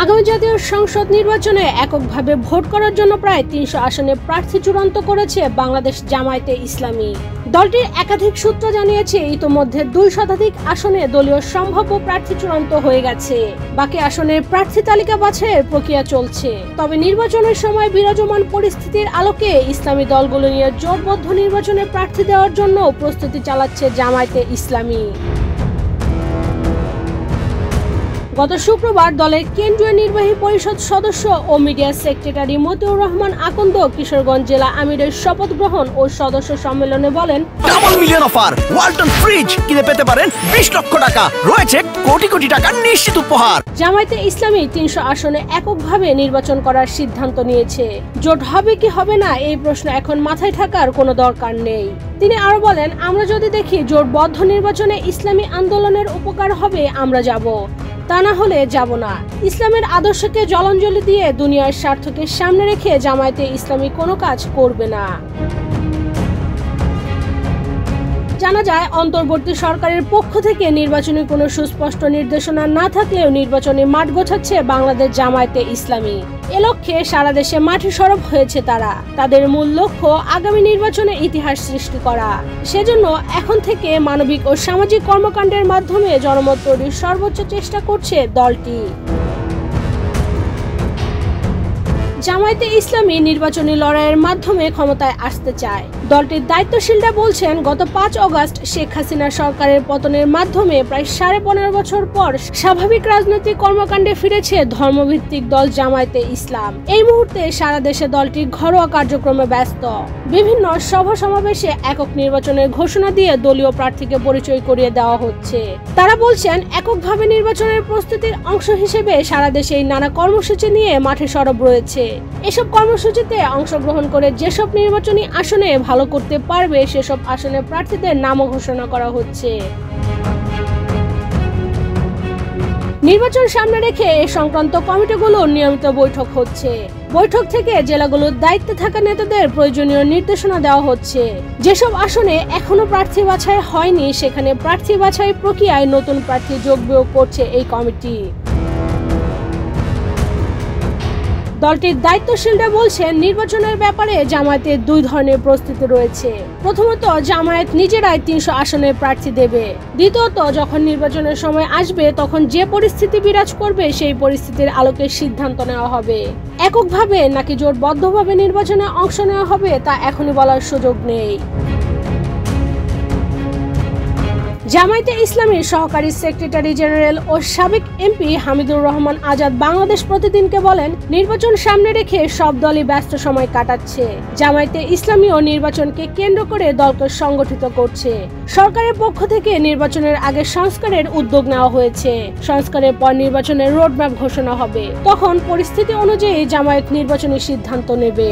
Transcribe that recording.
আগামী জাতীয় সংসদ নির্বাচনে এককভাবে ভোট করার জন্য প্রায় ৩০০ আসনে প্রার্থী চূড়ান্ত করেছে বাংলাদেশ জামায়াতে ইসলামী। দলটির একাধিক সূত্র জানিয়েছে ইতোমধ্যে ২ শতাধিক আসনে দলীয় সম্ভাব্য প্রার্থী চূড়ান্ত হয়ে গেছে। বাকি আসনের প্রার্থী তালিকা বাছাইয়ের প্রক্রিয়া চলছে। তবে নির্বাচনের সময় বিরাজমান পরিস্থিতির আলোকে ইসলামী দলগুলো নিয়ে জোটবদ্ধ নির্বাচনে প্রার্থী দেওয়ার জন্য প্রস্তুতি চালাচ্ছে জামায়াতে ইসলামী। গত শুক্রবার দলের কেন্দ্রীয় নির্বাহী পরিষদ সদস্য ও মিডিয়া সেক্রেটারি মতিউর রহমান আকন্দ কিশোরগঞ্জ জেলা আমিরের শপথ গ্রহণ ও সদস্য সম্মেলনে বলেন, double million offer Walton fridge কিনে পেতে পারেন ২০ লক্ষ টাকা, রয়েছে কোটি কোটি টাকার নিশ্চিত উপহার। জামায়াতে ইসলামী ৩০০ আসনে এককভাবে নির্বাচন করার সিদ্ধান্ত নিয়েছে। জোট হবে কি হবে না এই প্রশ্ন এখন মাথায় থাকার কোনো দরকার নেই। তিনি আরো বলেন, আমরা যদি দেখি জোটবদ্ধ নির্বাচনে ইসলামী আন্দোলনের উপকার হবে আমরা যাব, তা না হলে যাব না। ইসলামের আদর্শকে জলাঞ্জলি দিয়ে দুনিয়ার স্বার্থকে সামনে রেখে জামায়াতে ইসলামী কোনো কাজ করবে না। জানা যায়, অন্তর্বর্তী সরকারের পক্ষ থেকে নির্বাচনী কোনো সুস্পষ্ট নির্দেশনা না থাকলেও নির্বাচনে মাঠ গোছাচ্ছে বাংলাদেশ জামায়াতে ইসলামী। এ লক্ষ্যে সারা দেশে মাঠে সরব হয়েছে তারা। তাদের মূল লক্ষ্য আগামী নির্বাচনে ইতিহাস সৃষ্টি করা। সেজন্য এখন থেকে মানবিক ও সামাজিক কর্মকাণ্ডের মাধ্যমে জনমত তৈরির সর্বোচ্চ চেষ্টা করছে দলটি। জামায়াতে ইসলামী নির্বাচনী লড়াইয়ের মাধ্যমে ক্ষমতায় আসতে চায়। দলটির দায়িত্বশীলরা বলছেন, গত ৫ অগস্ট শেখ হাসিনা সরকারের পতনের মাধ্যমে প্রায় ১৫.৫ বছর পর স্বাভাবিক রাজনৈতিক কর্মকাণ্ডে ফিরেছে ধর্মভিত্তিক দল জামায়াতে ইসলাম। এই মুহূর্তে সারা দেশে দলটি ঘরোয়া কার্যক্রমে ব্যস্ত। বিভিন্ন সভা সমাবেশে একক নির্বাচনের ঘোষণা দিয়ে দলীয় প্রার্থীকে পরিচয় করিয়ে দেওয়া হচ্ছে। তারা বলছেন, এককভাবে নির্বাচনের প্রস্তুতির অংশ হিসেবে সারা দেশে নানা কর্মসূচি নিয়ে মাঠে সরব রয়েছে। এসব কর্মসূচিতে অংশগ্রহণ করে যেসব নির্বাচনী আসনে ভালো করতে পারবে সেসব আসনে প্রার্থীদের নামও ঘোষণা করা হচ্ছে। নির্বাচন সামনে রেখে এ সংক্রান্ত কমিটিগুলোর নিয়মিত বৈঠক হচ্ছে। বৈঠক থেকে জেলাগুলোর দায়িত্বে থাকা নেতাদের প্রয়োজনীয় নির্দেশনা দেওয়া হচ্ছে। যেসব আসনে এখনো প্রার্থী বাছাই হয়নি সেখানে প্রার্থী বাছাই প্রক্রিয়ায় নতুন প্রার্থী যোগ বিয়োগ করছে এই কমিটি। দলটির দায়িত্বশীলরা বলছেন, নির্বাচনের ব্যাপারে জামায়াতের ২ ধরনের প্রস্তুতি রয়েছে। প্রথমত, জামায়াত নিজেরাই ৩০০ আসনে প্রার্থী দেবে। দ্বিতীয়ত, যখন নির্বাচনের সময় আসবে তখন যে পরিস্থিতি বিরাজ করবে সেই পরিস্থিতির আলোকে সিদ্ধান্ত নেওয়া হবে। এককভাবে নাকি জোটবদ্ধভাবে নির্বাচনে অংশ নেওয়া হবে তা এখনই বলার সুযোগ নেই। জামায়াতে ইসলামীর সহকারী সেক্রেটারি জেনারেল ও সাবেক এমপি হামিদুর রহমান আজাদ বাংলাদেশ প্রতিদিনকে বলেন, নির্বাচন সামনে রেখে সব দলই ব্যস্ত সময় কাটাচ্ছে। জামায়াতে ইসলামীও নির্বাচনকে কেন্দ্র করে দলকে সংগঠিত করছে। সরকারের পক্ষ থেকে নির্বাচনের আগে সংস্কারের উদ্যোগ নেওয়া হয়েছে। সংস্কারের পর নির্বাচনের রোডম্যাপ ঘোষণা হবে। তখন পরিস্থিতি অনুযায়ী জামায়াত নির্বাচনী সিদ্ধান্ত নেবে।